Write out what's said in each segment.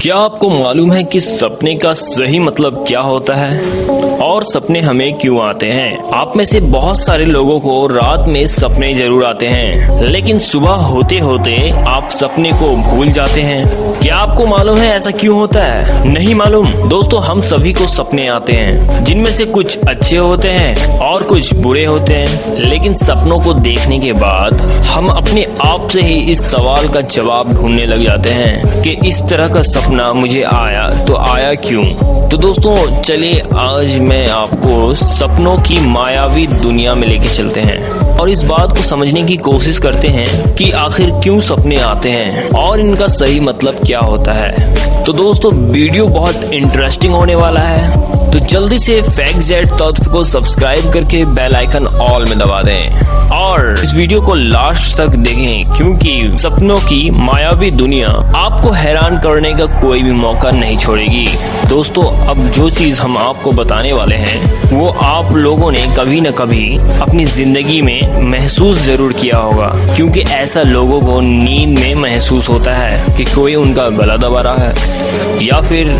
क्या आपको मालूम है कि सपने का सही मतलब क्या होता है और सपने हमें क्यों आते हैं? आप में से बहुत सारे लोगों को रात में सपने जरूर आते हैं, लेकिन सुबह होते होते आप सपने को भूल जाते हैं। क्या आपको मालूम है ऐसा क्यों होता है? नहीं मालूम? दोस्तों, हम सभी को सपने आते हैं, जिनमें से कुछ अच्छे होते हैं और कुछ बुरे होते हैं। लेकिन सपनों को देखने के बाद हम अपने आप से ही इस सवाल का जवाब ढूंढने लग जाते हैं कि इस तरह का सपना मुझे आया तो आया क्यों? तो दोस्तों, चलिए आज मैं आपको सपनों की मायावी दुनिया में लेके चलते हैं और इस बात को समझने की कोशिश करते हैं कि आखिर क्यों सपने आते हैं और इनका सही मतलब क्या होता है। तो दोस्तों, वीडियो बहुत इंटरेस्टिंग होने वाला है, तो जल्दी से फैक्ट जेट तत्व को सब्सक्राइब करके बेल आइकन ऑल में दबा दें और इस वीडियो को लास्ट तक देखें, क्योंकि सपनों की मायावी दुनिया आपको हैरान करने का कोई भी मौका नहीं छोड़ेगी। दोस्तों, अब जो चीज हम आपको बताने वाले हैं वो आप लोगों ने कभी न कभी अपनी जिंदगी में महसूस जरूर किया होगा, क्योंकि ऐसा लोगों को नींद में महसूस होता है कि कोई उनका गला दबा रहा है या फिर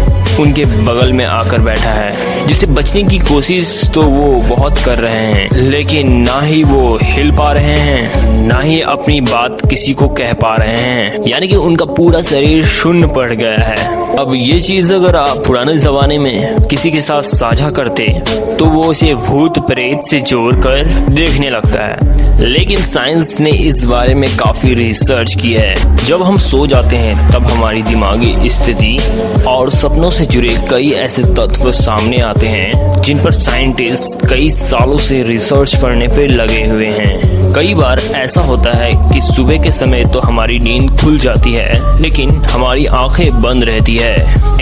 उनके बगल में आकर बैठा है, जिससे बचने की कोशिश तो वो बहुत कर रहे हैं, लेकिन ना ही वो हिल पा रहे हैं, ना ही अपनी बात किसी को कह पा रहे हैं, यानी कि उनका पूरा शरीर शून्य पड़ गया है। अब ये चीज अगर आप पुराने जमाने में किसी के साथ साझा करते तो वो उसे भूत प्रेत से जोड़कर देखने लगता है, लेकिन साइंस ने इस बारे में काफी रिसर्च की है। जब हम सो जाते हैं तब हमारी दिमागी स्थिति और सपनों से जुड़े कई ऐसे तत्व सामने आते हैं जिन पर साइंटिस्ट कई सालों से रिसर्च करने पे लगे हुए हैं। कई बार ऐसा होता है कि सुबह के समय तो हमारी नींद खुल जाती है, लेकिन हमारी आंखें बंद रहती है।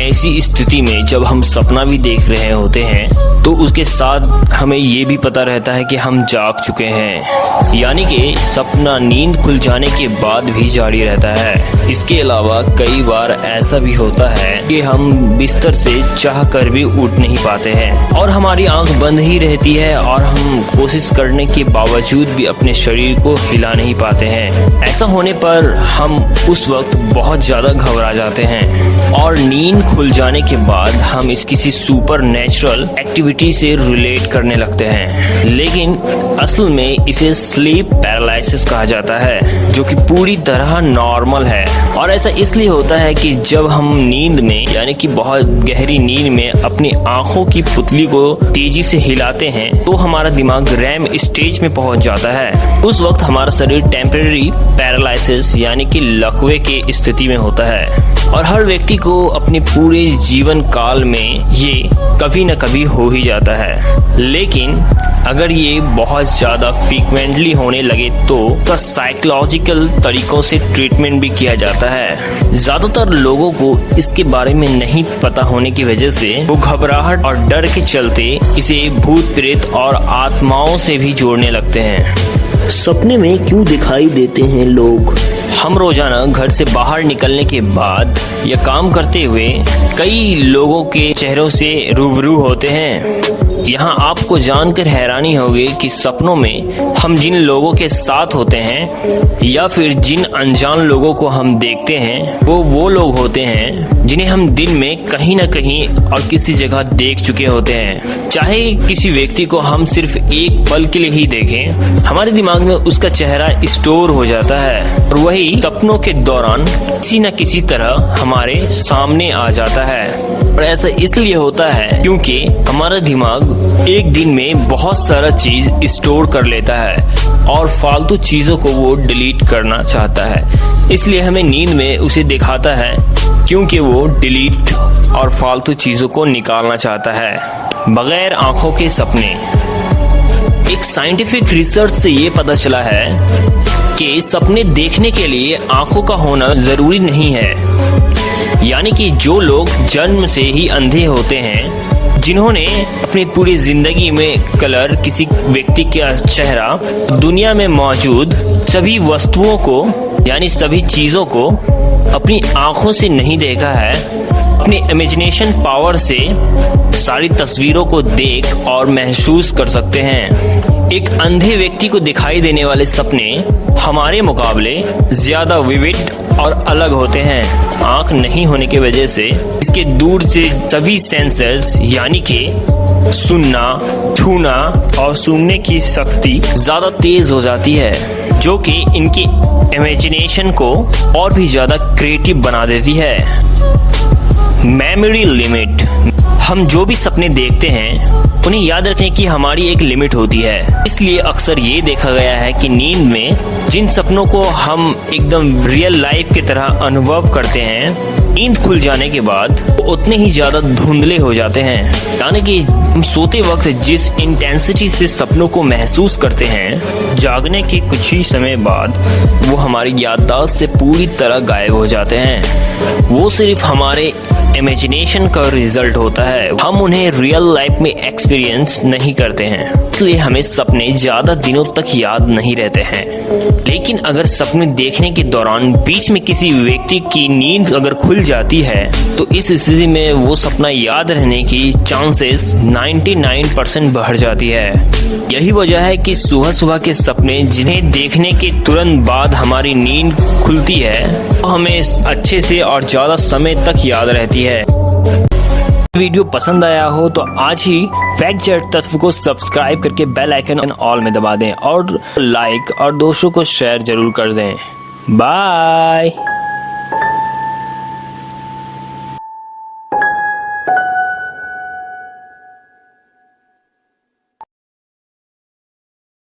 ऐसी स्थिति में जब हम सपना भी देख रहे होते हैं तो उसके साथ हमें ये भी पता रहता है कि हम जाग चुके हैं, यानी कि सपना नींद खुल जाने के बाद भी जारी रहता है। इसके अलावा कई बार ऐसा भी होता है कि हम बिस्तर से चाह कर भी उठ नहीं पाते हैं और हमारी आंख बंद ही रहती है और हम कोशिश करने के बावजूद भी अपने शरीर को हिला नहीं पाते हैं। ऐसा होने पर हम उस वक्त बहुत ज्यादा घबरा जाते हैं और नींद खुल जाने के बाद हम इस किसी सुपर नेचुरल एक्टिविटी से रिलेट करने लगते हैं, लेकिन असल में इसे स्लीप पैरालिसिस कहा जाता है, जो कि पूरी तरह नॉर्मल है। और ऐसा इसलिए होता है कि जब हम नींद में, यानी कि बहुत गहरी नींद में अपनी आंखों की पुतली को तेजी से हिलाते हैं तो हमारा दिमाग रैम स्टेज में पहुंच जाता है। उस वक्त हमारा शरीर टेम्परेरी पैरालिसिस यानी कि लकवे की स्थिति में होता है और हर व्यक्ति को अपने पूरे जीवन काल में ये कभी न कभी हो ही जाता है। लेकिन अगर ये बहुत ज्यादा फ्रीक्वेंटली होने लगे तो उसका साइकोलॉजिकल तरीकों से ट्रीटमेंट भी किया जाता है। ज्यादातर लोगों को इसके बारे में नहीं पता होने की वजह से वो घबराहट और डर के चलते इसे भूत प्रेत और आत्माओं से भी जोड़ने लगते हैं। सपने में क्यों दिखाई देते हैं लोग? हम रोजाना घर से बाहर निकलने के बाद या काम करते हुए कई लोगों के चेहरों से रूबरू होते हैं। यहाँ आपको जानकर हैरानी होगी कि सपनों में हम जिन लोगों के साथ होते हैं या फिर जिन अनजान लोगों को हम देखते हैं वो लोग होते हैं जिन्हें हम दिन में कहीं न कहीं और किसी जगह देख चुके होते हैं। चाहे किसी व्यक्ति को हम सिर्फ एक पल के लिए ही देखें, हमारे दिमाग में उसका चेहरा स्टोर हो जाता है और वही सपनों के दौरान किसी न किसी तरह हमारे सामने आ जाता है। और ऐसा इसलिए होता है क्योंकि हमारा दिमाग एक दिन में बहुत सारा चीज स्टोर कर लेता है और फालतू चीजों को वो डिलीट करना चाहता है, इसलिए हमें नींद में उसे दिखाता है, क्योंकि वो डिलीट और फालतू चीजों को निकालना चाहता है। बगैर आंखों के सपने। एक साइंटिफिक रिसर्च से ये पता चला है कि सपने देखने के लिए आंखों का होना जरूरी नहीं है, यानी कि जो लोग जन्म से ही अंधे होते हैं, जिन्होंने अपनी पूरी जिंदगी में कलर, किसी व्यक्ति का चेहरा, दुनिया में मौजूद सभी वस्तुओं को यानी सभी चीजों को अपनी आंखों से नहीं देखा है, अपनी इमेजिनेशन पावर से सारी तस्वीरों को देख और महसूस कर सकते हैं। एक अंधे व्यक्ति को दिखाई देने वाले सपने हमारे मुकाबले ज्यादा विविड और अलग होते हैं। आंख नहीं होने की वजह से इसके दूर से सभी सेंसर्स यानी कि सुनना, छूना और सूंघने की शक्ति ज्यादा तेज हो जाती है, जो कि इनकी इमेजिनेशन को और भी ज्यादा क्रिएटिव बना देती है। मेमोरी लिमिट, हम जो भी सपने देखते हैं उन्हें याद रखने की हमारी एक लिमिट होती है। इसलिए अक्सर ये देखा गया है कि नींद में जिन सपनों को हम एकदम रियल लाइफ की तरह अनुभव करते हैं, नींद खुल जाने के बाद वो उतने ही ज्यादा धुंधले हो जाते हैं। यानी कि हम सोते वक्त जिस इंटेंसिटी से सपनों को महसूस करते हैं, जागने के कुछ ही समय बाद वो हमारी याददाश्त से पूरी तरह गायब हो जाते हैं। वो सिर्फ हमारे इमेजिनेशन का रिजल्ट होता है, हम उन्हें रियल लाइफ में एक्सपीरियंस नहीं करते हैं। इसलिए हमें सपने ज्यादा दिनों तक याद नहीं रहते हैं। लेकिन अगर सपने देखने के दौरान बीच में किसी व्यक्ति की नींद अगर खुल जाती है, तो इस स्थिति में वो सपना याद रहने की चांसेस 99% बढ़ जाती है। यही वजह है कि सुबह सुबह के सपने जिन्हें देखने के तुरंत बाद हमारी नींद खुलती है, वो हमें अच्छे से और ज्यादा समय तक याद रहती है। वीडियो पसंद आया हो तो आज ही फैक्ट चेक तत्व को सब्सक्राइब करके बेल आइकन ऑल में दबा दें और लाइक और दोस्तों को शेयर जरूर कर दें। बाय।